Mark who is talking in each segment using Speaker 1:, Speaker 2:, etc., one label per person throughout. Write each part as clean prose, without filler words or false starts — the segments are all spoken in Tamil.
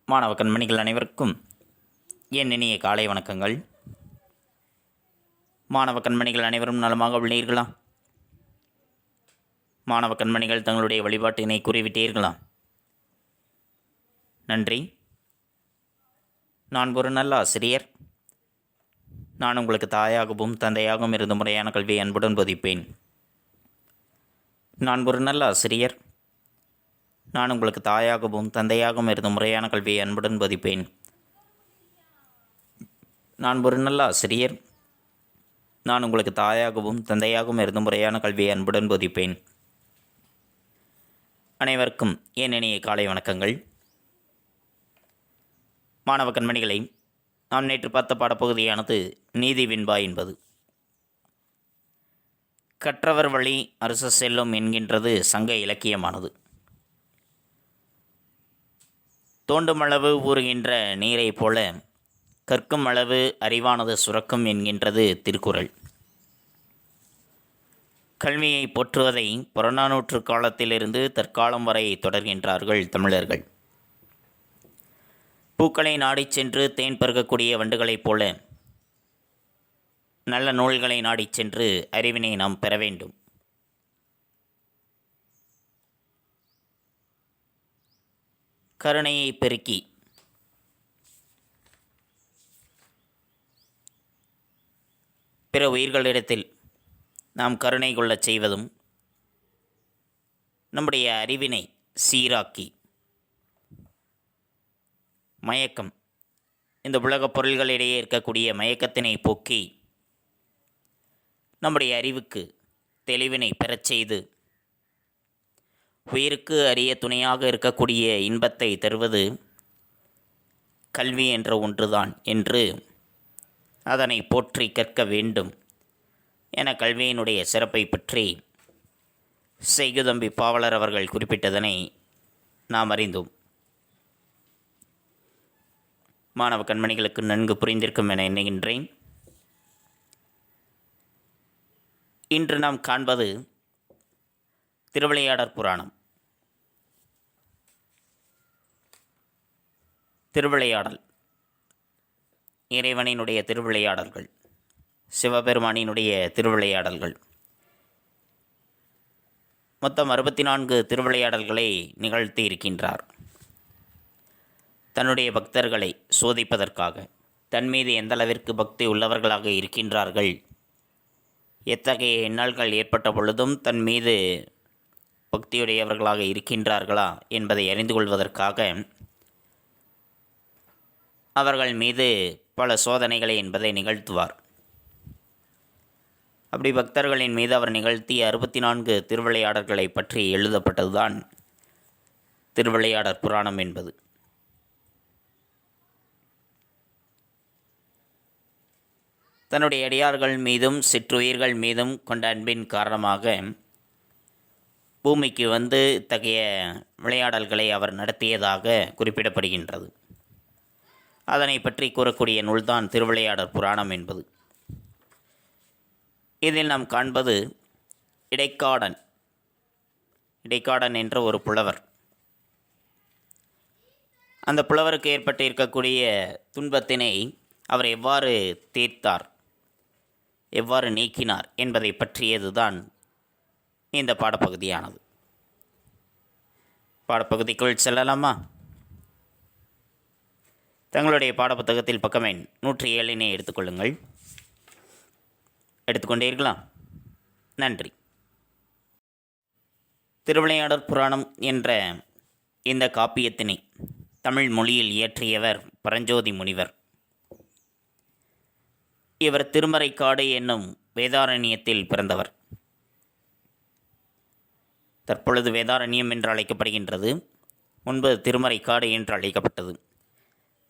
Speaker 1: மாணவ கண்மணிகள் அனைவருக்கும் என் இனிய காலை வணக்கங்கள். மாணவ கண்மணிகள் அனைவரும் நலமாக உள்ளீர்களா? மாணவ கண்மணிகள் தங்களுடைய வழிபாட்டினை கூறிவிட்டீர்களா? நன்றி. நான் ஒரு நல்ல ஆசிரியர். நான் உங்களுக்கு தாயாகவும் தந்தையாகவும் இருந்து முறையான கல்வியை அன்புடன் போதிப்பேன். நான் ஒரு நல்ல ஆசிரியர். நான் உங்களுக்கு தாயாகவும் தந்தையாகவும் இருந்து முறையான கல்வியை அன்புடன் போதிப்பேன். நான் ஒரு நல்ல ஆசிரியர். நான் உங்களுக்கு தாயாகவும் தந்தையாகவும் இருந்து முறையான கல்வியை அன்புடன் போதிப்பேன். அனைவருக்கும் என் இனிய காலை வணக்கங்கள். மாணவ கண்மணிகளை, நாம் நேற்று பார்த்த பாடப்பகுதியானது நீதி வெண்பா என்பது. கற்றவர் வழி அரசு செல்லும் என்கின்றது சங்க இலக்கியமானது. தோண்டும் அளவு ஊறுகின்ற நீரை போல கற்கும் அளவு அறிவானது சுரக்கும் என்கின்றது திருக்குறள். கல்வியை போற்றுவதை புறநானூற்று காலத்திலிருந்து தற்காலம் வரை தொடர்கின்றார்கள் தமிழர்கள். பூக்களை நாடிச் சென்று தேன் பருகக்கூடிய வண்டுகளைப் போல நல்ல நூல்களை நாடிச் சென்று அறிவினை நாம் பெற வேண்டும். கருணையை பெருக்கி பிற உயிர்களிடத்தில் நாம் கருணை கொள்ளச் செய்வதும், நம்முடைய அறிவினை சீராக்கி மயக்கம், இந்த உலகப் பொருள்களிடையே இருக்கக்கூடிய மயக்கத்தினை போக்கி நம்முடைய அறிவுக்கு தெளிவினை பெறச் செய்து உயிருக்கு அரிய துணையாக இருக்கக்கூடிய இன்பத்தை தருவது கல்வி என்ற ஒன்றுதான் என்று அதனை போற்றி கற்க வேண்டும் என கல்வியினுடைய சிறப்பை பற்றி செய்குதம்பி பாவலர் அவர்கள் குறிப்பிட்டதனை நாம் அறிந்தோம். மாணவ கண்மணிகளுக்கு நன்கு புரிந்திருக்கும் என எண்ணுகின்றேன். இன்று நாம் காண்பது திருவிளையாடற் புராணம். திருவிளையாடல் இறைவனினுடைய திருவிளையாடல்கள், சிவபெருமானினுடைய திருவிளையாடல்கள், மொத்தம் 64 திருவிளையாடல்களை நிகழ்த்தி இருக்கின்றார். தன்னுடைய பக்தர்களை சோதிப்பதற்காக, தன் மீது எந்தளவிற்கு பக்தி உள்ளவர்களாக இருக்கின்றார்கள், எத்தகைய எண்ணல்கள் ஏற்பட்ட பொழுதும் தன் மீது பக்தியுடையவர்களாக இருக்கின்றார்களா என்பதை அறிந்து கொள்வதற்காக அவர்கள் மீது பல சோதனைகளை என்பதை நிகழ்த்துவார். அப்படி பக்தர்களின் மீது அவர் நிகழ்த்திய 64 திருவிளையாடல்களை பற்றி எழுதப்பட்டதுதான் திருவிளையாடற் புராணம் என்பது. தன்னுடைய அடியார்கள் மீதும் சிற்றுயிர்கள் மீதும் கொண்ட அன்பின் காரணமாக பூமிக்கு வந்து இத்தகைய விளையாடல்களை அவர் நடத்தியதாக குறிப்பிடப்படுகின்றது. அதனை பற்றி கூறக்கூடிய நூல்தான் திருவிளையாடற் புராணம் என்பது. இதில் நாம் காண்பது இடைக்காடன். இடைக்காடன் என்ற ஒரு புலவர். அந்த புலவருக்கு ஏற்பட்டு இருக்கக்கூடிய துன்பத்தினை அவர் எவ்வாறு தீர்த்தார், எவ்வாறு நீக்கினார் என்பதை பற்றியதுதான் இந்த பாடப்பகுதியானது. பாடப்பகுதிக்குள் செல்லலாமா? தங்களுடைய பாடப்புத்தகத்தில் பக்கம் எண் 107 எடுத்துக்கொள்ளுங்கள். எடுத்துக்கொண்டீர்களா? நன்றி. திருவிளையாடற் புராணம் என்ற இந்த காப்பியத்தினை தமிழ் மொழியில் இயற்றியவர் பரஞ்சோதி முனிவர். இவர் திருமறைக்காடு என்னும் வேதாரண்யத்தில் பிறந்தவர். தற்பொழுது வேதாரண்யம் என்று அழைக்கப்படுகின்றது. முன்பு திருமறைக்காடு என்று அழைக்கப்பட்டது.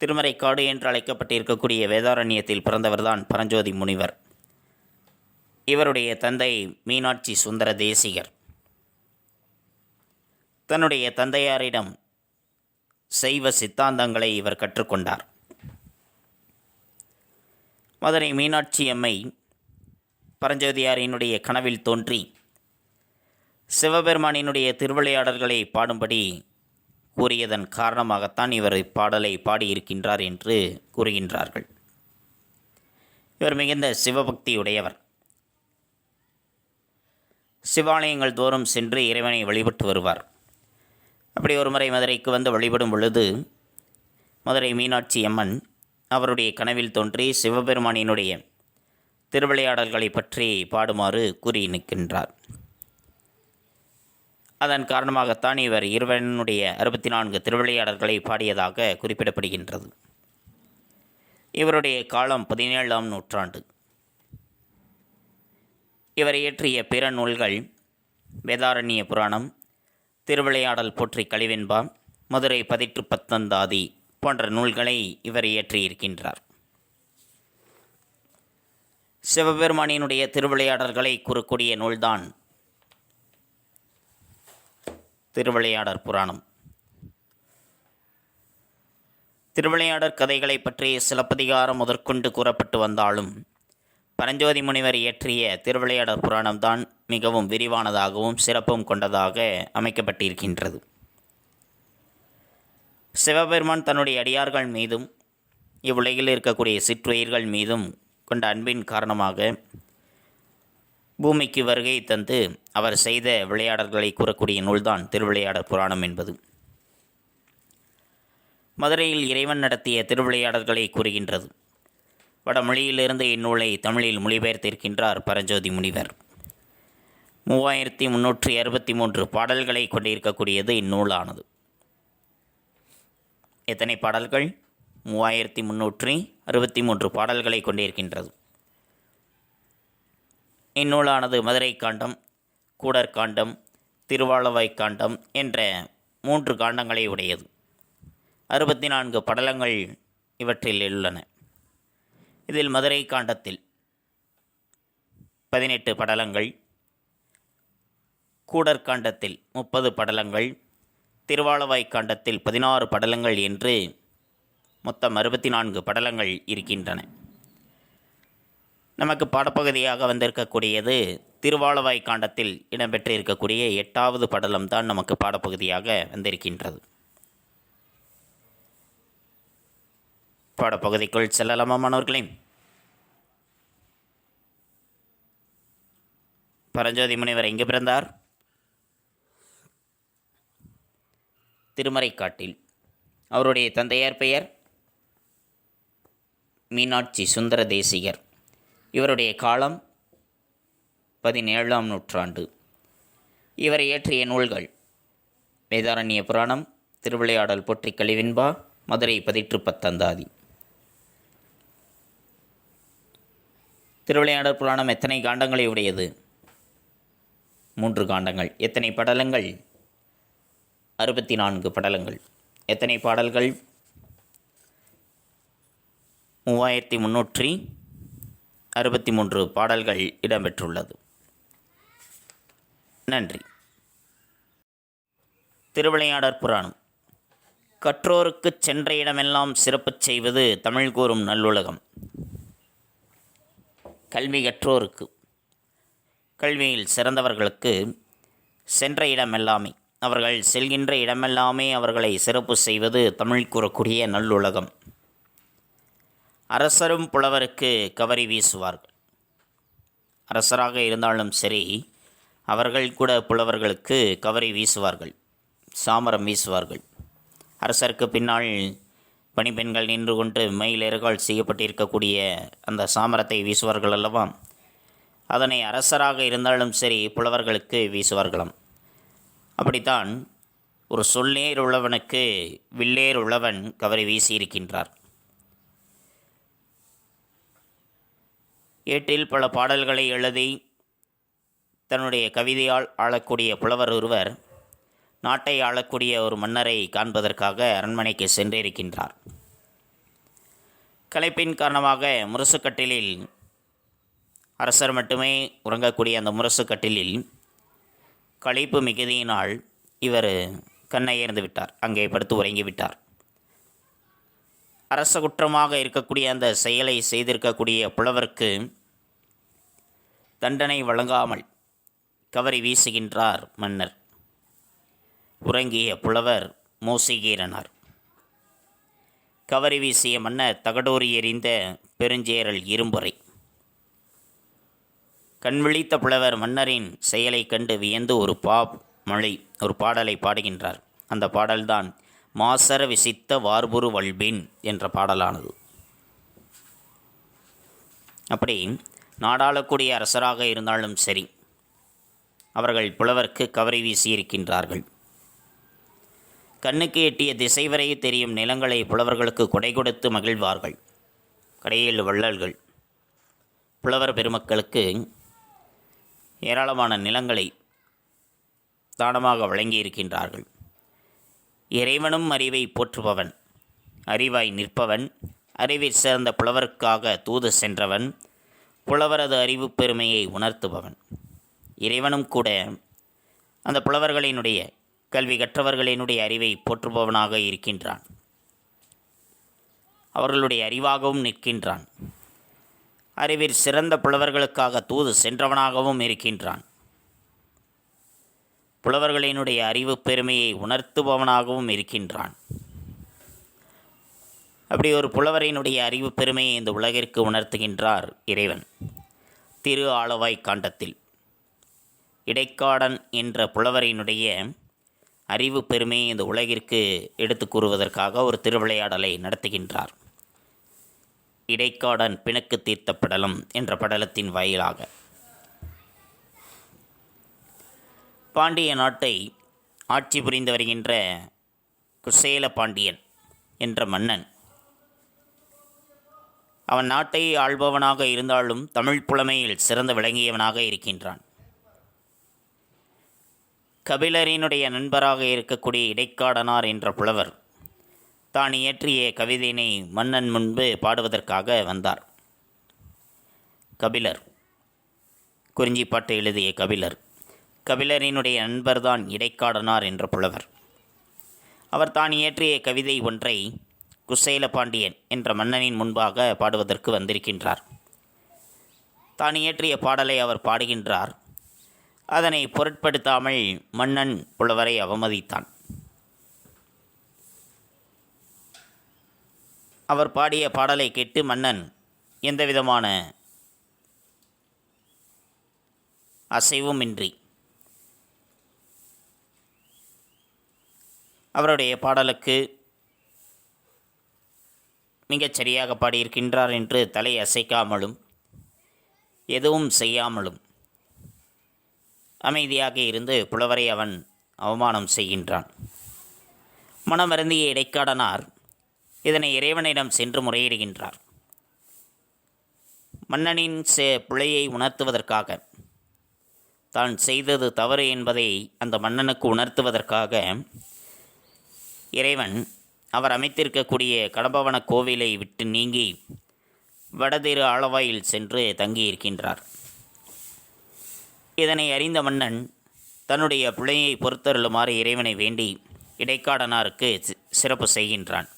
Speaker 1: திருமறைக்காடு என்று அழைக்கப்பட்டிருக்கக்கூடிய வேதாரண்யத்தில் பிறந்தவர்தான் பரஞ்சோதி முனிவர். இவருடைய தந்தை மீனாட்சி சுந்தர தேசிகர். தன்னுடைய தந்தையாரிடம் சைவ சித்தாந்தங்களை இவர் கற்றுக்கொண்டார். மதுரை மீனாட்சி அம்மை பரஞ்சோதியாரினுடைய கனவில் தோன்றி சிவபெருமானினுடைய திருவிளையாடல்களை பாடும்படி கூறியதன் காரணமாகத்தான் இவர் இப்பாடலை பாடியிருக்கின்றார் என்று கூறுகின்றார்கள். இவர் மிகுந்த சிவபக்தியுடையவர். சிவாலயங்கள் தோறும் சென்று இறைவனை வழிபட்டு வருவார். அப்படி ஒரு முறை மதுரைக்கு வந்து வழிபடும் பொழுது மதுரை மீனாட்சி அம்மன் அவருடைய கனவில் தோன்றி சிவபெருமானினுடைய திருவிளையாடல்களை பற்றி பாடுமாறு கூறி நிற்கின்றார். அதன் காரணமாகத்தான் இவர் இறைவனுடைய 64 திருவிளையாடல்களை பாடியதாக குறிப்பிடப்படுகின்றது. இவருடைய காலம் 17ஆம் நூற்றாண்டு. இவர் இயற்றிய பிற நூல்கள் வேதாரண்ய புராணம், திருவிளையாடல் போற்றி கலிவெண்பா, மதுரை பதிற்று பத்தந்தாதி போன்ற நூல்களை இவர் இயற்றியிருக்கின்றார். சிவபெருமானினுடைய திருவிளையாடல்களை கூறக்கூடிய நூல்தான் திருவிளையாடற் புராணம். திருவிளையாடற் கதைகளை பற்றி சிலப்பதிகாரம் முதற்கொண்டு கூறப்பட்டு வந்தாலும் பரஞ்சோதி முனிவர் இயற்றிய திருவிளையாடற் புராணம்தான் மிகவும் விரிவானதாகவும் சிறப்பும் கொண்டதாக அமைக்கப்பட்டிருக்கின்றது. சிவபெருமான் தன்னுடைய அடியார்கள் மீதும் இவ்வுலகில் இருக்கக்கூடிய சிற்றுயிர்கள் மீதும் கொண்ட அன்பின் காரணமாக பூமிக்கு வருகை தந்து அவர் செய்த விளையாடல்களை கூறக்கூடிய நூல்தான் திருவிளையாடற் புராணம் என்பது. மதுரையில் இறைவன் நடத்திய திருவிளையாடல்களை கூறுகின்றது. வடமொழியிலிருந்து இந்நூலை தமிழில் மொழிபெயர்த்திருக்கின்றார் பரஞ்சோதி முனிவர். 3363 பாடல்களை கொண்டிருக்கக்கூடியது இந்நூலானது. எத்தனை பாடல்கள்? 3363 பாடல்களை கொண்டிருக்கின்றது. இந்நூலானது மதுரை காண்டம், கூடற்காண்டம், திருவாளவாய் காண்டம் என்ற 3 காண்டங்களை உடையது. 64 படலங்கள் இவற்றில் உள்ளன. இதில் மதுரை காண்டத்தில் 18 படலங்கள், கூடற்காண்டத்தில் 30 படலங்கள், திருவாளவாய் காண்டத்தில் 16 படலங்கள் என்று மொத்தம் 64 படலங்கள் இருக்கின்றன. நமக்கு பாடப்பகுதியாக வந்திருக்கக்கூடியது திருவாளவாய் காண்டத்தில் இடம்பெற்றிருக்கக்கூடிய 8வது படலம்தான் நமக்கு பாடப்பகுதியாக வந்திருக்கின்றது. பாடப்பகுதிக்குள் செல்லலாமா மாணவர்களே? பரஞ்சோதி முனிவர் எங்கு பிறந்தார்? திருமறைக்காட்டில். அவருடைய தந்தையார் பெயர் மீனாட்சி சுந்தர தேசிகர். இவருடைய காலம் 17ஆம் நூற்றாண்டு. இவர் இயற்றிய நூல்கள் வேதாரண்ய புராணம், திருவிளையாடல் போற்றி கலிவெண்பா, மதுரை பதிற்று பத்தந்தாதி. திருவிளையாடல் புராணம் எத்தனை காண்டங்களை உடையது? 3 காண்டங்கள். எத்தனை படலங்கள்? 64 படலங்கள். எத்தனை பாடல்கள்? 3363 பாடல்கள் இடம்பெற்றுள்ளது. நன்றி. திருவிளையாடற் புராணம். கற்றோருக்கு சென்ற இடமெல்லாம் சிறப்புச் செய்வது தமிழ் கூறும் நல்லுலகம். கல்வி கற்றோருக்கு, கல்வியில் சிறந்தவர்களுக்கு சென்ற இடமெல்லாமே, அவர்கள் செல்கின்ற இடமெல்லாமே அவர்களை சிறப்பு செய்வது தமிழ் கூறக்கூடிய நல்லுலகம். அரசரும் புலவருக்கு கவரி வீசுவார்கள். அரசராக இருந்தாலும் சரி, அவர்கள் கூட புலவர்களுக்கு கவரி வீசுவார்கள், சாமரம் வீசுவார்கள். அரசருக்கு பின்னால் பணிப்பெண்கள் நின்று கொண்டு மயிலேறுகால் செய்யப்பட்டிருக்கக்கூடிய அந்த சாமரத்தை வீசுவார்கள் அல்லவா? அதனை அரசராக இருந்தாலும் சரி புலவர்களுக்கு வீசுவார்களாம். அப்படித்தான் ஒரு சொல்லேர் உள்ளவனுக்கு வில்லேர் உள்ளவன் கவரி வீசியிருக்கின்றார். ஏட்டில் பல பாடல்களை எழுதி தன்னுடைய கவிதையால் ஆளக்கூடிய புலவர் ஒருவர் நாட்டை ஆளக்கூடிய ஒரு மன்னரை காண்பதற்காக அரண்மனைக்கு சென்றிருக்கின்றார். களைப்பின் காரணமாக முரசுக்கட்டிலில், அரசர் மட்டுமே உறங்கக்கூடிய அந்த முரசுக்கட்டிலில் களைப்பு மிகுதியினால் இவர் கண்ணயர்ந்து விட்டார். அங்கே படுத்து உறங்கிவிட்டார். அரச குற்றமாக இருக்கக்கூடிய அந்த செயலை செய்திருக்கக்கூடிய புலவருக்கு தண்டனை வழங்காமல் கவரி வீசுகின்றார் மன்னர். உறங்கிய புலவர் மோசிகீரனார். கவரி வீசிய மன்னர் தகடூரி எறிந்த பெருஞ்சேரல் இரும்புரை. கண்விழித்த புலவர் மன்னரின் செயலை கண்டு வியந்து ஒரு பாடலை பாடுகின்றார். அந்த பாடல்தான் மாசற விசித்த வார்புரு வல்பின் என்ற பாடலானது. அப்படி நாடாளக்கூடிய அரசராக இருந்தாலும் சரி, அவர்கள் புலவர்க்கு கவரி வீசியிருக்கின்றார்கள். கண்ணுக்கு எட்டிய திசை வரை தெரியும் நிலங்களை புலவர்களுக்கு கொடை கொடுத்து மகிழ்வார்கள். கடையில் வள்ளல்கள் புலவர் பெருமக்களுக்கு ஏராளமான நிலங்களை தானமாக வழங்கியிருக்கின்றார்கள். இறைவனும் அறிவை போற்றுபவன், அறிவாய் நிற்பவன், அறிவில் சேர்ந்த புலவருக்காக தூது சென்றவன், புலவரது அறிவு பெருமையை உணர்த்துபவன். இறைவனும் கூட அந்த புலவர்களினுடைய கல்வி கற்றவர்களினுடைய அறிவை போற்றுபவனாக இருக்கின்றான். அவர்களுடைய அறிவாகவும் நிற்கின்றான். அறிவில் சிறந்த புலவர்களுக்காக தூது சென்றவனாகவும் இருக்கின்றான். புலவர்களினுடைய அறிவு பெருமையை உணர்த்துபவனாகவும் இருக்கின்றான். அப்படி ஒரு புலவரினுடைய அறிவு பெருமையை இந்த உலகிற்கு உணர்த்துகின்றார் இறைவன். திரு ஆலவாய் காண்டத்தில் இடைக்காடன் என்ற புலவரினுடைய அறிவு பெருமையை இந்த உலகிற்கு எடுத்து கூறுவதற்காக ஒரு திருவிளையாடலை நடத்துகின்றார். இடைக்காடன் பிணக்கு தீர்த்த படலம் என்ற படலத்தின் வாயிலாக பாண்டிய நாட்டை ஆட்சி புரிந்து வருகின்ற குசேல பாண்டியன் என்ற மன்னன், அவன் நாட்டை ஆள்பவனாக இருந்தாலும் தமிழ் புலமையில் சிறந்து விளங்கியவனாக இருக்கின்றான். கபிலரினுடைய நண்பராக இருக்கக்கூடிய இடைக்காடனார் என்ற புலவர் தான் இயற்றிய கவிதையினை மன்னன் முன்பு பாடுவதற்காக வந்தார். கபிலர், குறிஞ்சிப்பாட்டு எழுதிய கபிலரினுடைய நண்பர்தான் இடைக்காடனார் என்ற புலவர். அவர் தான் இயற்றிய கவிதை ஒன்றை குசேல பாண்டியன் என்ற மன்னனின் முன்பாக பாடுவதற்கு வந்திருக்கின்றார். தான் இயற்றிய பாடலை அவர் பாடுகின்றார். அதனை பொருட்படுத்தாமல் மன்னன் புலவரை அவமதித்தான். அவர் பாடிய பாடலை கேட்டு மன்னன் எந்தவிதமான அசைவுமின்றி அவருடைய பாடலுக்கு மிகச் சரியாக பாடியிருக்கின்றார் என்று தலை அசைக்காமலும் எதுவும் செய்யாமலும் அமைதியாக இருந்து புலவரை அவன் அவமானம் செய்கின்றான். மனமருந்திய இடைக்காடனார் இதனை இறைவனிடம் சென்று முறையிடுகின்றார். மன்னனின் பிழையை உணர்த்துவதற்காக, தான் செய்தது தவறு என்பதை அந்த மன்னனுக்கு உணர்த்துவதற்காக இறைவன் அவர் அமைத்திருக்கக்கூடிய கடம்பவன கோவிலை விட்டு நீங்கி வடதிரு ஆலவாயில் சென்று தங்கியிருக்கின்றார். இதனை அறிந்த மன்னன் தன்னுடைய பிழையை பொறுத்தருளுமாறு இறைவனை வேண்டி இடைக்காடனாருக்கு சிறப்பு செய்கின்றான்.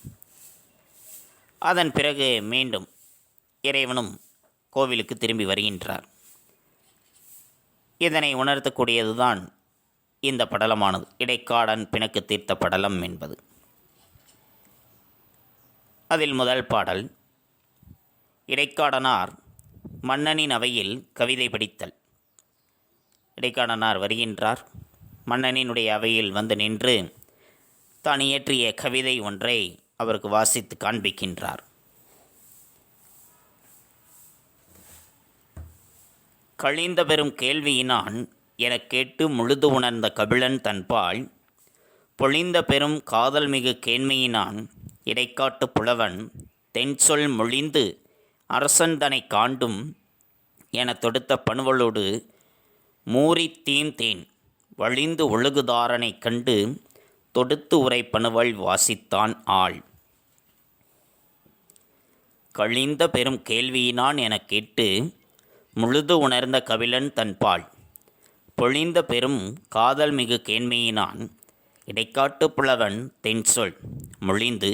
Speaker 1: அதன் பிறகு மீண்டும் இறைவனும் கோவிலுக்கு திரும்பி வருகின்றார். இதனை உணர்த்தக்கூடியதுதான் இந்த படலமானது, இடைக்காடன் பிணக்கு தீர்த்த படலம் என்பது. அதில் முதல் பாடல், இடைக்காடனார் மன்னனின் அவையில் கவிதை படித்தல். இடைக்காடனார் வருகின்றார். மன்னனினுடைய அவையில் வந்து நின்று தான் இயற்றிய கவிதை ஒன்றை அவருக்கு வாசித்து காண்பிக்கின்றார். கழிந்த பெரும் கேள்வியினான் எனக் கேட்டு முழுது உணர்ந்த கபிலன் தன்பால் பொழிந்த பெரும் காதல் மிகு கேண்மையினான் இடைக்காட்டு புலவன் தென்சொல் மொழிந்து அரசன் தனை காண்டும் என தொடுத்த பணுவலோடு மூரித் தீந்தேன் வழிந்து ஒழுகுதாரனை கண்டு தொடுத்து உரை பணுவல் வாசித்தான் ஆள். கழிந்த பெரும் கேள்வியினான் எனக் கேட்டு முழுது உணர்ந்த கபிலன் தன்பால் பொழிந்த பெரும் காதல் மிகு கேண்மையினான் இடைக்காட்டு புலவன் தென்சொல் மொழிந்து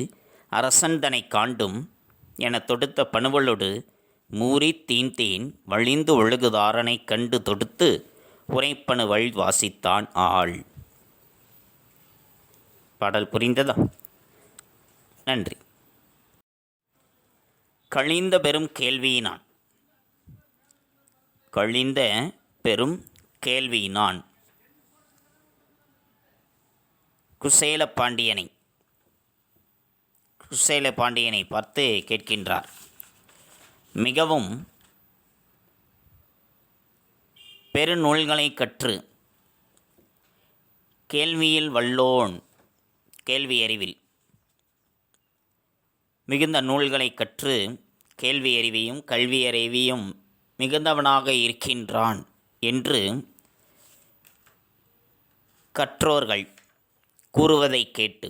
Speaker 1: அரசன் தனை காண்டும் என தொடுத்த பணுவலோடு மூரித் தீந்தேன் வழிந்து ஒழுகுதாரனை கண்டு தொடுத்து உரைப்பணுவல் வாசித்தான் ஆள். பாடல் புரிந்ததா? நன்றி. கழிந்த பெரும் கேள்வியினான். கழிந்த பெரும் கேள்வியினான் குசேல பாண்டியனை பார்த்து கேட்கின்றார். மிகவும் பெருநூல்களை கற்று கேள்வியில் வல்லோன், கேள்வி அறிவில் மிகுந்த நூல்களை கற்று கேள்வி அறிவையும் கல்வி அறிவையும் மிகுந்தவனாக இருக்கின்றான் என்று கற்றோர்கள் கூறுவதை கேட்டு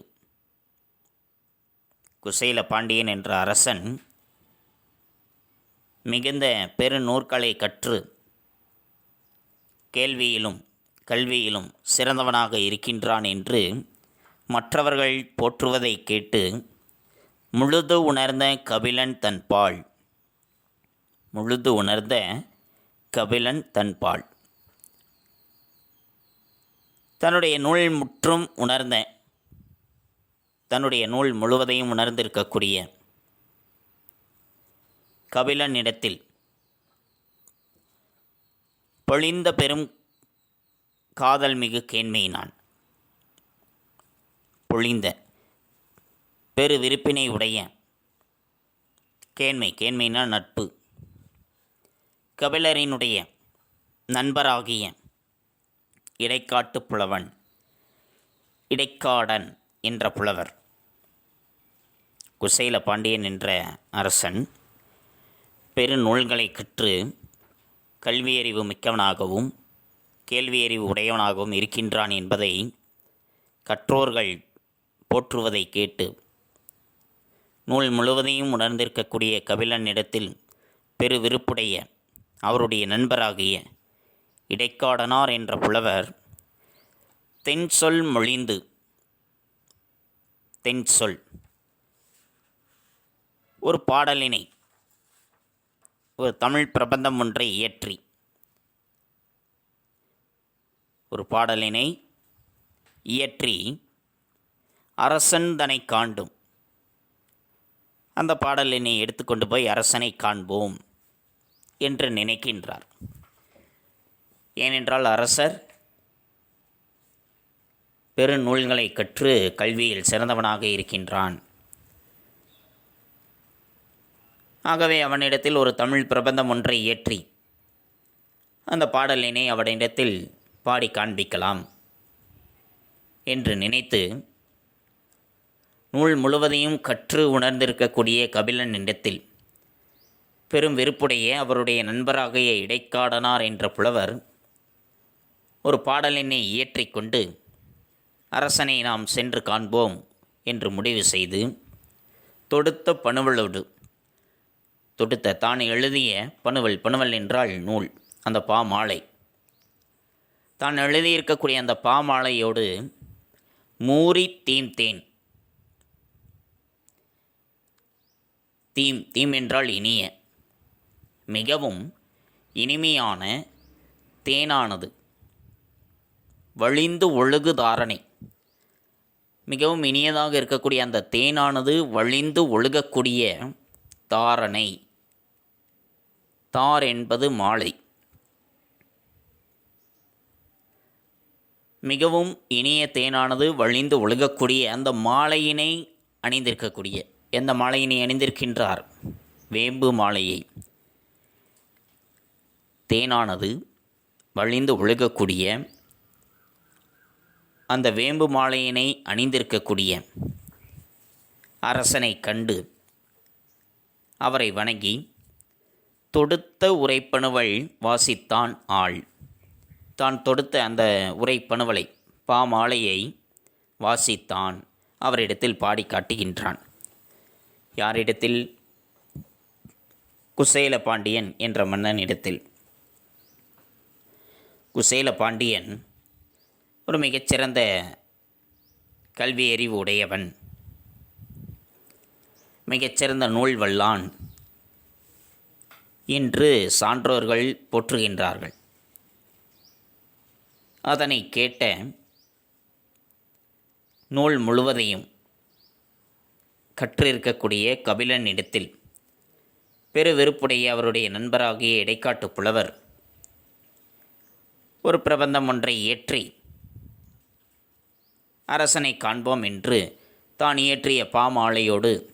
Speaker 1: குசேல பாண்டியன் என்ற அரசன் மிகுந்த பெருநூற்களை கற்று கேள்வியிலும் கல்வியிலும் சிறந்தவனாக இருக்கின்றான் என்று மற்றவர்கள் போற்றுவதை கேட்டு முழுது உணர்ந்த கபிலன் தன்பால் தன்னுடைய நூல் முழுவதையும் உணர்ந்திருக்கக்கூடிய கபிலனிடத்தில் பொழிந்த பெரும் காதல் மிகு கேண்மையினான். பொழிந்த பெரு விருப்பினை உடைய கேண்மையினால் நட்பு, கபிலரினுடைய நண்பராகிய இடைக்காட்டு புலவன், இடைக்காடன் என்ற புலவர் குசேல பாண்டியன் என்ற அரசன் பெருநூல்களை கற்று கல்வியறிவு மிக்கவனாகவும் கேள்வியறிவு உடையவனாகவும் இருக்கின்றான் என்பதை கற்றோர்கள் போற்றுவதை கேட்டு நூல் முழுவதையும் உணர்ந்திருக்கக்கூடிய கபிலனிடத்தில் பெரு விருப்புடைய அவருடைய நண்பராகிய இடைக்காடனார் என்ற புலவர் தென்சொல் மொழிந்து, தென்சொல் ஒரு பாடலினை, ஒரு தமிழ் பிரபந்தம் ஒன்றை இயற்றி அரசன் தன்னை காண்டும் அந்த பாடலினை எடுத்துக்கொண்டு போய் அரசனை காண்போம் என்று நினைக்கின்றார். ஏனென்றால் அரசர் பெருநூல்களை கற்று கல்வியில் சிறந்தவனாக இருக்கின்றான். ஆகவே அவனிடத்தில் ஒரு தமிழ் பிரபந்தம் ஒன்றை இயற்றி அந்த பாடலினை அவனிடத்தில் பாடி காண்பிக்கலாம் என்று நினைத்து நூல் முழுவதையும் கற்று உணர்ந்திருக்கக்கூடிய கபிலனிடத்தில் பெரும் வெறுப்புடைய அவருடைய நண்பராகிய இடைக்காடனார் என்ற புலவர் ஒரு பாடலினை இயற்றிக்கொண்டு அரசனை நாம் சென்று காண்போம் என்று முடிவு செய்து தான் எழுதிய பணுவல் என்றால் நூல், அந்த பாமாலை, தான் எழுதியிருக்கக்கூடிய அந்த பாமாலையோடு மூரி தீம் என்றால் இனிய, மிகவும் இனிமையான தேனானது வழிந்து ஒழுகு தாரணை, மிகவும் இனியதாக இருக்கக்கூடிய அந்த தேனானது வழிந்து ஒழுகக்கூடிய தாரணை. தார் என்பது மாலை. மிகவும் இனிய தேனானது வழிந்து ஒழுகக்கூடிய அந்த மாலையினை அணிந்திருக்கக்கூடிய, எந்த மாலையினை அணிந்திருக்கின்றார்? வேம்பு மாலையை. தேனானது வழிந்து ஒழுகக்கூடிய அந்த வேம்பு மாலையினை அணிந்திருக்கக்கூடிய அரசனை கண்டு அவரை வணங்கி தொடுத்த உரைப்பணுவல் வாசித்தான் ஆள். தான் தொடுத்த அந்த உரைப்பணுவலை, பாமாலையை வாசித்தான், அவரிடத்தில் பாடி காட்டுகின்றான். யாரிடத்தில்? குசேல பாண்டியன் என்ற மன்னனிடத்தில். குசேல பாண்டியன் ஒரு மிகச்சிறந்த கல்வியறிவு உடையவன், மிகச்சிறந்த நூல் வல்லான் என்று சான்றோர்கள் போற்றுகின்றார்கள். அதனை கேட்ட நூல் முழுவதையும் கற்றிருக்கக்கூடிய கபிலனிடத்தில் பெருவெறுப்புடைய அவருடைய நண்பராகிய இடைக்காட்டு புலவர் ஒரு பிரபந்தம் ஒன்றை இயற்றி அரசனை காண்போம் என்று தான் இயற்றிய பாமாலையோடு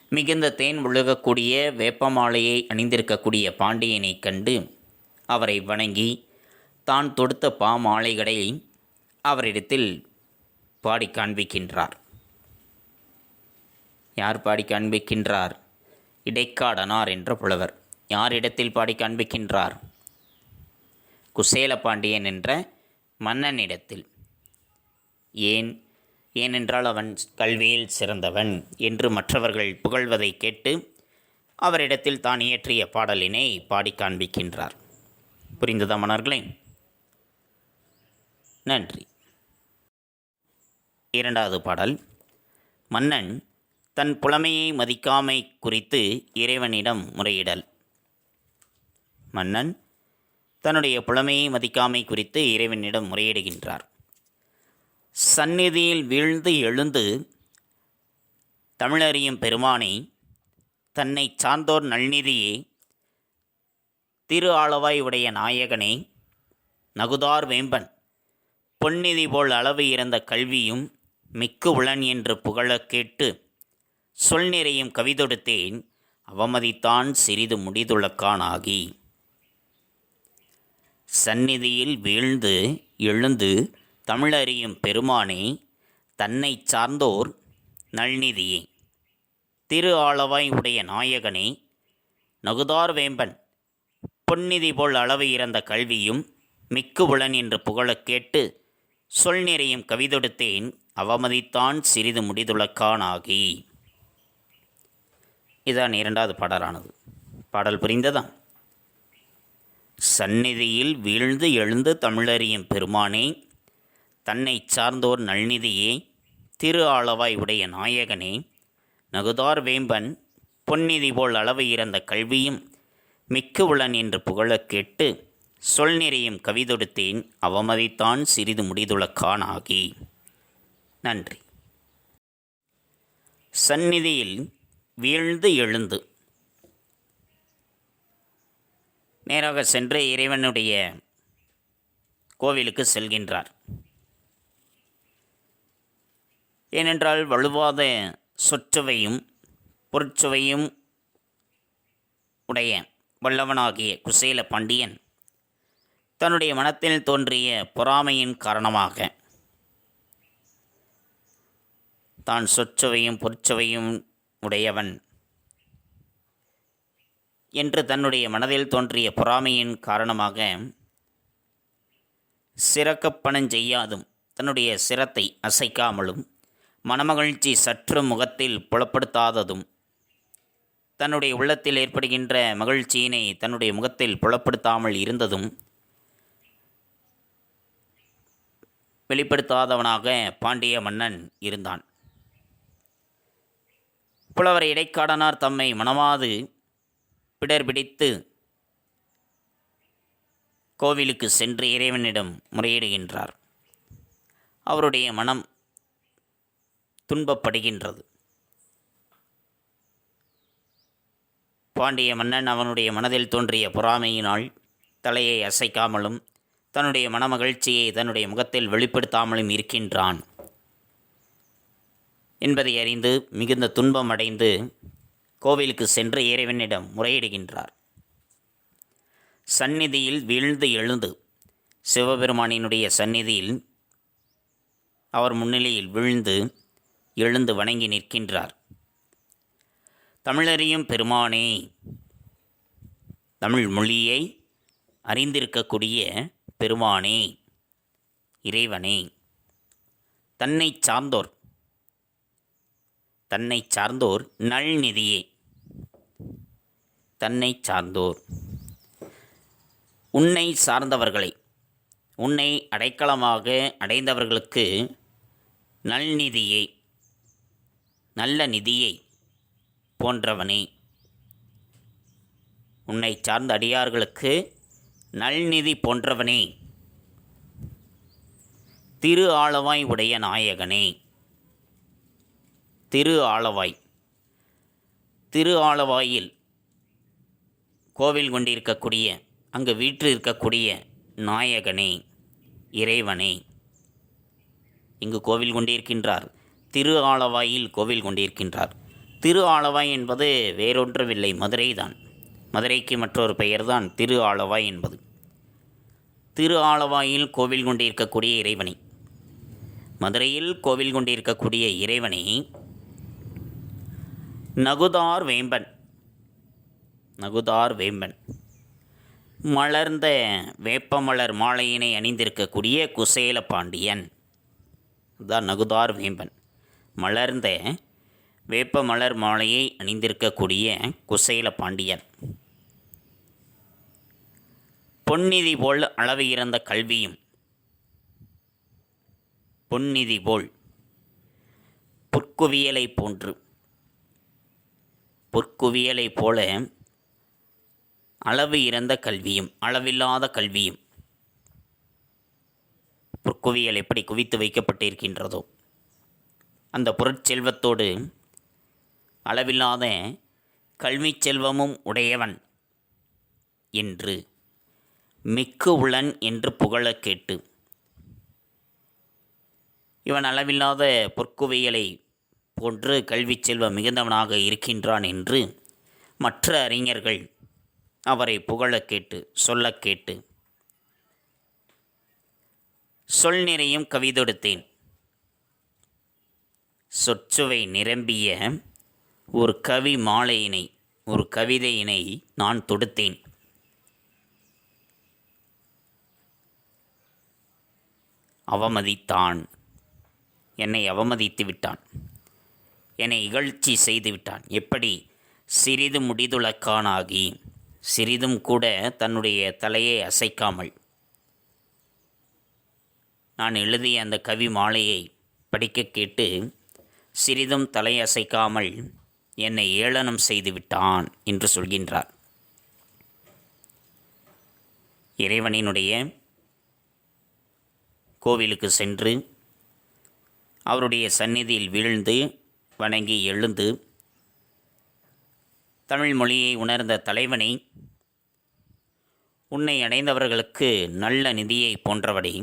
Speaker 1: மிகுந்த தேன் ஒழுகக்கூடிய வேப்பமாலையை அணிந்திருக்கக்கூடிய பாண்டியனை கண்டு அவரை வணங்கி தான் தொடுத்த பாமாலைகளை அவரிடத்தில் பாடி காண்பிக்கின்றார். யார் பாடி காண்பிக்கின்றார்? இடைக்காடனார் என்ற புலவர். யாரிடத்தில் பாடி காண்பிக்கின்றார்? குசேல பாண்டியன் என்ற மன்னனிடத்தில். ஏனென்றால் அவன் கல்வியில் சிறந்தவன் என்று மற்றவர்கள் புகழ்வதை கேட்டு அவரிடத்தில் தான் இயற்றிய பாடலினை பாடி காண்பிக்கின்றார். புரிந்ததா மன்னர்களே? நன்றி. இரண்டாவது பாடல். மன்னன் தன் புலமையை மதிக்காமை குறித்து இறைவனிடம் முறையிடல். மன்னன் தன்னுடைய புலமையை மதிக்காமை குறித்து இறைவனிடம் முறையிடுகின்றார். சந்நிதியில் வீழ்ந்து எழுந்து தமிழறியும் பெருமானை, தன்னை சார்ந்தோர் நல்நிதியே, திரு ஆளவாய் உடைய நாயகனே, நகுதார் வேம்பன், பொன்னிதி போல் அளவு இறந்த கல்வியும் மிக்கு உளன் என்று புகழக் கேட்டு சொல் நிறையும் கவிதொடுத்தேன் அவமதித்தான் சிறிது முடிதுளக்கானாகி. சந்நிதியில் வீழ்ந்து எழுந்து தமிழறியும் பெருமானே, தன்னை சார்ந்தோர் நல்நிதியே, திரு ஆளவாய் உடைய நாயகனே, நகுதார் வேம்பன், பொன்னிதி போல் அளவு இறந்த கல்வியும் மிக்கு உளன் என்று புகழக் கேட்டு சொல் நிறையும் கவிதொடுத்தேன் அவமதித்தான் சிறிது முடிதுளக்கானாகி. இதான் இரண்டாவது பாடலானது. பாடல் புரிந்ததா? சந்நிதியில் வீழ்ந்து எழுந்து தமிழறியும் பெருமானே, தன்னை சார்ந்தோர் நல்நிதியே, திரு ஆளவாய் உடைய நாயகனே, நகுதார் வேம்பன், பொன்னிதி போல் அளவு இறந்த கல்வியும் மிக்கு உளன் என்று புகழக் கேட்டு சொல் நிறையும் கவிதொடுத்தேன் அவமதித்தான் சிறிது முடிதுளக்கானாகி. நன்றி. சந்நிதியில் வீழ்ந்து எழுந்து நேராக சென்று இறைவனுடைய கோவிலுக்கு செல்கின்றார். ஏனென்றால் வலுவாத சொற்சுவையும் பொருட்சுவையும் உடைய வல்லவனாகிய குசேல பாண்டியன் தன்னுடைய மனத்தில் தோன்றிய பொறாமையின் காரணமாக தான் சொற்சுவையும் பொருட்சுவையும் உடையவன் என்று தன்னுடைய மனதில் தோன்றிய பொறாமையின் காரணமாக சிறக்கப்பணம் செய்யாதும் தன்னுடைய சிரத்தை அசைக்காமலும் மனமகிழ்ச்சி சற்று முகத்தில் புலப்படுத்தாததும் தன்னுடைய உள்ளத்தில் ஏற்படுகின்ற மகிழ்ச்சியினை தன்னுடைய முகத்தில் புலப்படுத்தாமல் இருந்ததும் வெளிப்படுத்தாதவனாக பாண்டிய மன்னன் இருந்தான். புலவர் இடைக்காடனார் தம்மை மனமாது பிடர் பிடித்து கோவிலுக்கு சென்று இறைவனிடம் முறையிடுகின்றார். அவருடைய மனம் துன்பப்படுகின்றது. பாண்டிய மன்னன் அவனுடைய மனதில் தோன்றிய பொறாமையினால் தலையை அசைக்காமலும் தன்னுடைய மனமகிழ்ச்சியை தன்னுடைய முகத்தில் வெளிப்படுத்தாமலும் இருக்கின்றான் என்பதை அறிந்து மிகுந்த துன்பம் அடைந்து கோவிலுக்கு சென்று இறைவனிடம் முறையிடுகின்றார். சந்நிதியில் வீழ்ந்து எழுந்து சிவபெருமானினுடைய சந்நிதியில் அவர் முன்னிலையில் வீழ்ந்து எழுந்து வணங்கி நிற்கின்றார். தமிழறியும் பெருமானே, தமிழ் மொழியை அறிந்திருக்கக்கூடிய பெருமானே, இறைவனே, தன்னை சார்ந்தோர் நல்நிதியே, தன்னை சார்ந்தோர் உன்னை சார்ந்தவர்களை, உன்னை அடைக்கலமாக அடைந்தவர்களுக்கு நல்நிதியை, நல்ல நிதியை போன்றவனே, உன்னை சார்ந்த அடியார்களுக்கு நல்நிதி போன்றவனே, திரு ஆலவாய் உடைய நாயகனே. திரு ஆலவாய், திரு ஆலவாயில் கோவில் கொண்டிருக்கக்கூடிய, அங்கு வீற்று இருக்கக்கூடிய நாயகனே, இறைவனே. இங்கு கோவில் கொண்டிருக்கின்றார். திரு ஆலவாயில் கோவில் கொண்டிருக்கின்றார். திரு ஆலவாய் என்பது வேறொன்றுமில்லை, மதுரை தான். மதுரைக்கு மற்றொரு பெயர்தான் திரு ஆலவாய் என்பது. திரு ஆலவாயில் கோவில் கொண்டிருக்கக்கூடிய இறைவனை, மதுரையில் கோவில் கொண்டிருக்கக்கூடிய இறைவனை நகுதார் வேம்பன், நகுதார் வேம்பன், மலர்ந்த வேப்பமலர் மாலையினை அணிந்திருக்கக்கூடிய குசேல பாண்டியன், அதுதான் நகுதார் வேம்பன். மலர்ந்த வேப்பமலர் மாலையை அணிந்திருக்கக்கூடிய குசேல பாண்டியன். பொன்னிதி போல் அளவு இறந்த கல்வியும், பொன்னிதி போல் பொற்குவியலை போன்று, பொற்குவியலை போல அளவு இறந்த கல்வியும், அளவில்லாத கல்வியும். பொற்குவியல் எப்படி குவித்து வைக்கப்பட்டிருக்கின்றதோ அந்த பொருட்செல்வத்தோடு அளவில்லாத கல்வி செல்வமும் உடையவன் என்று மிக்கு உளன் என்று புகழக் கேட்டு, இவன் அளவில்லாத பொற்குவியலை போன்று கல்வி செல்வம் மிகுந்தவனாக இருக்கின்றான் என்று மற்ற அறிஞர்கள் அவரை புகழக் கேட்டு, சொல்லக் கேட்டு, சொல் நிறையும் கவிதொடுத்தேன், சொற்சுவை நிரம்பிய ஒரு கவி மாலையினை, ஒரு கவிதையினை நான் தொடுத்தேன். அவமதித்தான், என்னை அவமதித்து விட்டான், என்னை இகழ்ச்சி செய்து விட்டான். எப்படி? சிறிது முடிதுளக்கானாகி, சிறிதும் கூட தன்னுடைய தலையை அசைக்காமல் நான் எழுதிய அந்த கவி மாலையை படிக்க கேட்டு சிறிதும் தலையசைக்காமல் என்னை ஏளனம் செய்து விட்டான் என்று சொல்கின்றார். இறைவனினுடைய கோவிலுக்கு சென்று அவருடைய சந்நிதியில் வீழ்ந்து வணங்கி எழுந்து தமிழ் மொழியை உணர்ந்த தலைவனை, உன்னை அடைந்தவர்களுக்கு நல்ல நிதியை போன்றவனை,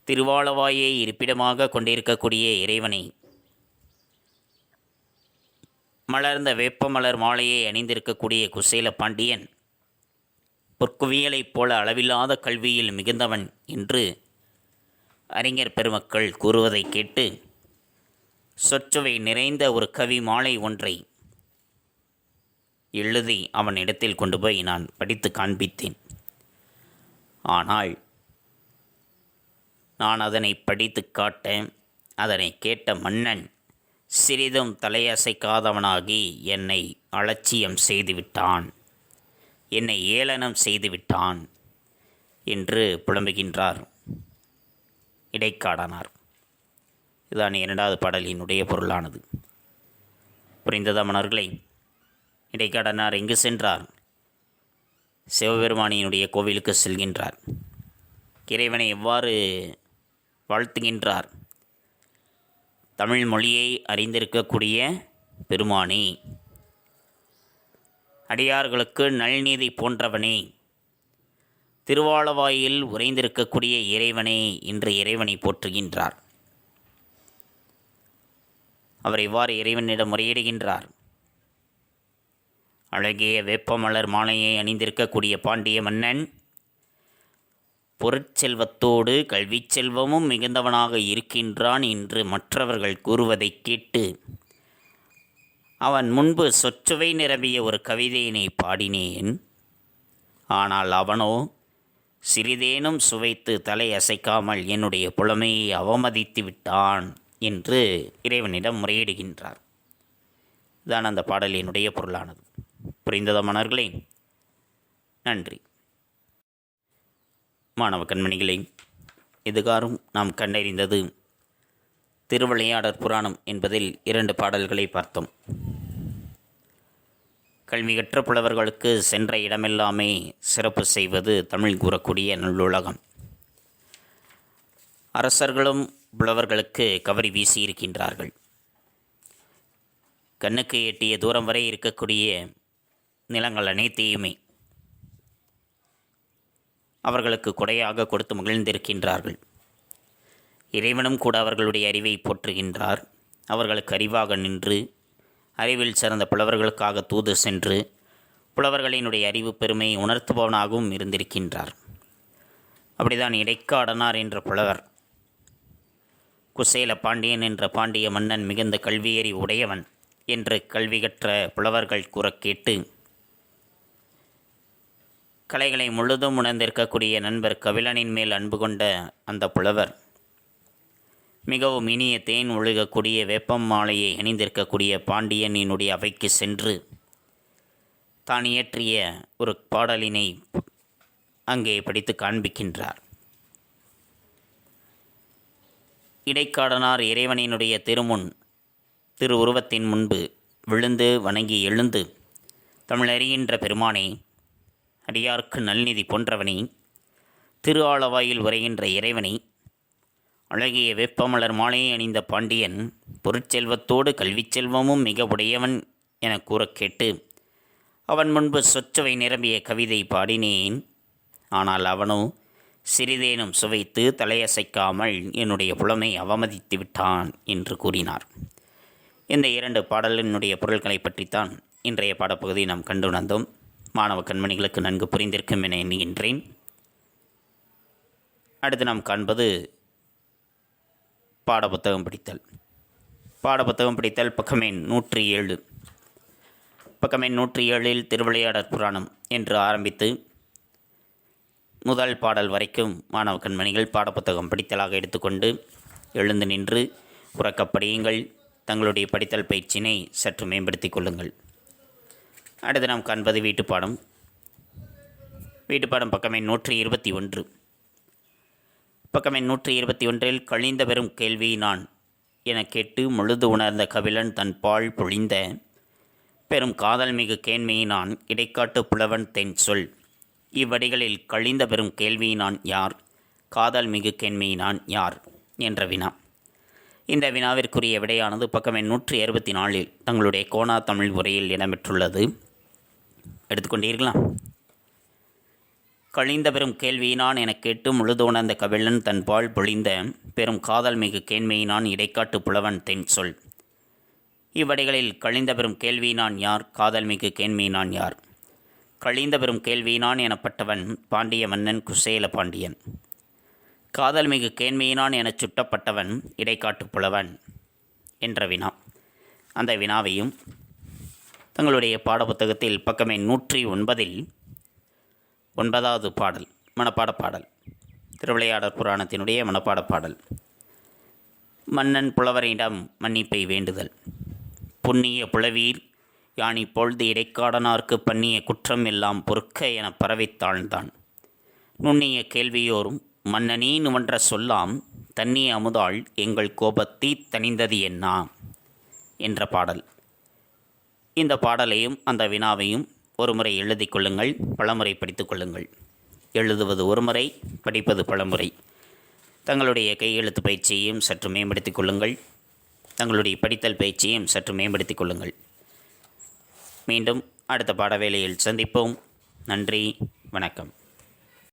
Speaker 1: திருவாலவாயை இருப்பிடமாக கொண்டிருக்கக்கூடிய இறைவனை, மலர்ந்த வேப்பமலர் மாலையை அணிந்திருக்கக்கூடிய குசேல பாண்டியன், பொற்குவியலைப் போல அளவில்லாத கல்வியில் மிகுந்தவன் என்று அறிஞர் பெருமக்கள் கூறுவதை கேட்டு சொற்சுவை நிறைந்த ஒரு கவி மாலை ஒன்றை எழுதி அவன் இடத்தில் கொண்டு போய் நான் படித்து காண்பித்தேன். ஆனால் நான் அதனை படித்து காட்ட, அதனை கேட்ட மன்னன் சிறிதும் தலையசைக்காதவனாகி என்னை அலட்சியம் செய்துவிட்டான், என்னை ஏளனம் செய்துவிட்டான் என்று புலம்புகின்றார் இடைக்காடனார். இதுதான் இரண்டாவது பாடலினுடைய பொருளானது. புரிந்ததா மன்னர்களே? இடைக்காடனார் எங்கு சென்றார்? சிவபெருமானியினுடைய கோவிலுக்கு செல்கின்றார். இறைவனை எவ்வாறு வாழ்த்துகின்றார்? தமிழ் மொழியை அறிந்திருக்கக்கூடிய பெருமானே, அடியார்களுக்கு நல்நீதி போன்றவனே, திருவாலவாயில் உறைந்திருக்கக்கூடிய இறைவனே என்று இறைவனை போற்றுகின்றார். அவர் இவ்வாறு இறைவனிடம் முறையிடுகின்றார். அழகிய வேப்பமலர் மாலையை அணிந்திருக்கக்கூடிய பாண்டிய மன்னன் பொருட்செல்வத்தோடு கல்வி செல்வமும் மிகுந்தவனாக இருக்கின்றான் என்று மற்றவர்கள் கூறுவதை கேட்டு அவன் முன்பு சொற்சுவை நிரம்பிய ஒரு கவிதையினை பாடினேன். ஆனால் அவனோ சிறிதேனும் சுவைத்து தலை அசைக்காமல் என்னுடைய புலமையை அவமதித்து விட்டான் என்று இறைவனிடம் முறையிடுகின்றார். இதுதான் அந்த பாடலினுடைய பொருளானது. புரிந்ததா மன்னர்களே? நன்றி. மாணவ கண்மணிகளே, இதுகாரும் நாம் கண்டறிந்தது திருவிளையாடற் புராணம் என்பதில் 2 பாடல்களை பார்த்தோம். கல்வி கற்ற புலவர்களுக்கு சென்ற இடமெல்லாமே சிறப்பு செய்வது தமிழ் கூறக்கூடிய நல்லுலகம். அரசர்களும் புலவர்களுக்கு கவரி வீசியிருக்கின்றார்கள். கண்ணுக்கு எட்டிய தூரம் வரை இருக்கக்கூடிய நிலங்கள் அனைத்தையுமே அவர்களுக்கு கொடையாக கொடுத்து மகிழ்ந்திருக்கின்றார்கள். இறைவனும் கூட அவர்களுடைய அறிவை போற்றுகின்றார். அவர்களுக்கு அறிவாக நின்று அறிவில் சிறந்த புலவர்களுக்காக தூது சென்று புலவர்களினுடைய அறிவு பெருமையை உணர்த்துபவனாகவும் இருந்திருக்கின்றார். அப்படிதான் இடைக்காடனார் என்ற புலவர் குசேல பாண்டியன் என்ற பாண்டிய மன்னன் மிகுந்த கல்வியறிவு உடையவன் என்று கல்வி கற்ற புலவர்கள் கூற கேட்டு கலைகளை முழுதும் உணர்ந்திருக்கக்கூடிய நண்பர் கபிலனின் மேல் அன்பு கொண்ட அந்த புலவர் மிகவும் இனிய தேன் ஒழுகக்கூடிய வேப்பம் மாலையை அணிந்திருக்கக்கூடிய பாண்டியனினுடைய அவைக்கு சென்று தான் இயற்றிய ஒரு பாடலினை அங்கே படித்து காண்பிக்கின்றார். இடைக்காடனார் இறைவனினுடைய திரு உருவத்தின் முன்பு விழுந்து வணங்கி எழுந்து தமிழறிகின்ற பெருமானே, அடியார்க்கு நல்நிதி போன்றவனே, திரு ஆளவாயில் உரைகின்ற இறைவனை, அழகிய வேப்பமலர் மாலையை அணிந்த பாண்டியன் பொருட்செல்வத்தோடு கல்விச் செல்வமும் மிக உடையவன் என கூற கேட்டு அவன் முன்பு சொச்சவை நிரம்பிய கவிதை பாடினேன். ஆனால் அவனோ சிறிதேனும் சுவைத்து தலையசைக்காமல் என்னுடைய புலமை அவமதித்து விட்டான் என்று கூறினார். இந்த 2 பாடலினுடைய பொருட்களை பற்றித்தான் இன்றைய பாடப்பகுதியை நாம் கண்டுணர்ந்தோம். மாணவ கண்மணிகளுக்கு நன்கு புரிந்திருக்கும் என எண்ணுகின்றேன். அடுத்து நாம் காண்பது பாடப்புத்தகம் படித்தல். பாடப்புத்தகம் படித்தல் பக்கம் எண் 107. பக்கம் எண் 107 திருவிளையாடற் புராணம் என்று ஆரம்பித்து முதல் பாடல் வரைக்கும் மாணவ கண்மணிகள் பாடப்புத்தகம் படித்தலாக எடுத்துக்கொண்டு எழுந்து நின்று உறக்கப் படியுங்கள். தங்களுடைய படித்தல் பயிற்சியினை சற்று மேம்படுத்திக் கொள்ளுங்கள். அடுத்து நாம் காண்பது வீட்டுப்பாடம். வீட்டுப்பாடம் பக்கம் எண் 121. பக்கம் எண் 121 கழிந்த பெறும் கேள்வி நான் என கேட்டு முழுது உணர்ந்த கபிலன் தன் பால் பொழிந்த பெரும் காதல் மிகு கேண்மையினான் இடைக்காட்டு புலவன் தென் சொல். இவ்வடிகளில் கழிந்த பெறும் கேள்வியினான் யார், காதல் மிகு கேண்மையினான் யார் என்ற வினா. இந்த வினாவிற்குரிய விடையானது பக்கம் எண் 164 தங்களுடைய கோணா தமிழ் உரையில் இடம்பெற்றுள்ளது. எடுத்துக்கொண்டீர்களா? கழிந்த பெரும் கேள்வியினான் என கேட்டு முழுதோணர்ந்த கபிலன் தன் பால் பொழிந்த பெரும் காதல் மிகு கேண்மையினான் இடைக்காட்டு புலவன் தென் சொல். இவ்வடிகளில் கழிந்த பெரும் கேள்வியினான் யார், காதல் மிகு கேண்மையினான் யார். கழிந்த பெரும் கேள்வியினான் எனப்பட்டவன் பாண்டிய மன்னன் குசேல பாண்டியன். காதல் மிகு கேண்மையினான் எனச் சுட்டப்பட்டவன் இடைக்காட்டு புலவன் என்ற வினா. அந்த வினாவையும் தங்களுடைய பாடப்புத்தகத்தில் பக்கம் எண் 109 9வது பாடல் மனப்பாட பாடல், திருவிளையாடற் புராணத்தினுடைய மனப்பாட பாடல். மன்னன் புலவரிடம் மன்னிப்பை வேண்டுதல். புண்ணிய புலவீர் யானி பொழுது இடைக்காடனார்க்கு பண்ணிய குற்றம் எல்லாம் பொறுக்க என பரவித்தாழ்ந்தான். நுண்ணிய கேள்வியோரும் மன்னனே நுவன்ற சொல்லாம் தண்ணிய அமுதாள் எங்கள் கோபத்தீ தணிந்தது என்னா என்ற பாடல். இந்த பாடலையும் அந்த வினாவையும் ஒருமுறை எழுதி கொள்ளுங்கள், பலமுறை படித்து கொள்ளுங்கள். எழுதுவது ஒருமுறை, படிப்பது பலமுறை. தங்களுடைய கையெழுத்து பயிற்சியையும் சற்று மேம்படுத்திக் கொள்ளுங்கள். தங்களுடைய படித்தல் பயிற்சியையும் சற்று மேம்படுத்திக் கொள்ளுங்கள். மீண்டும் அடுத்த பாட வேளையில் சந்திப்போம். நன்றி, வணக்கம்.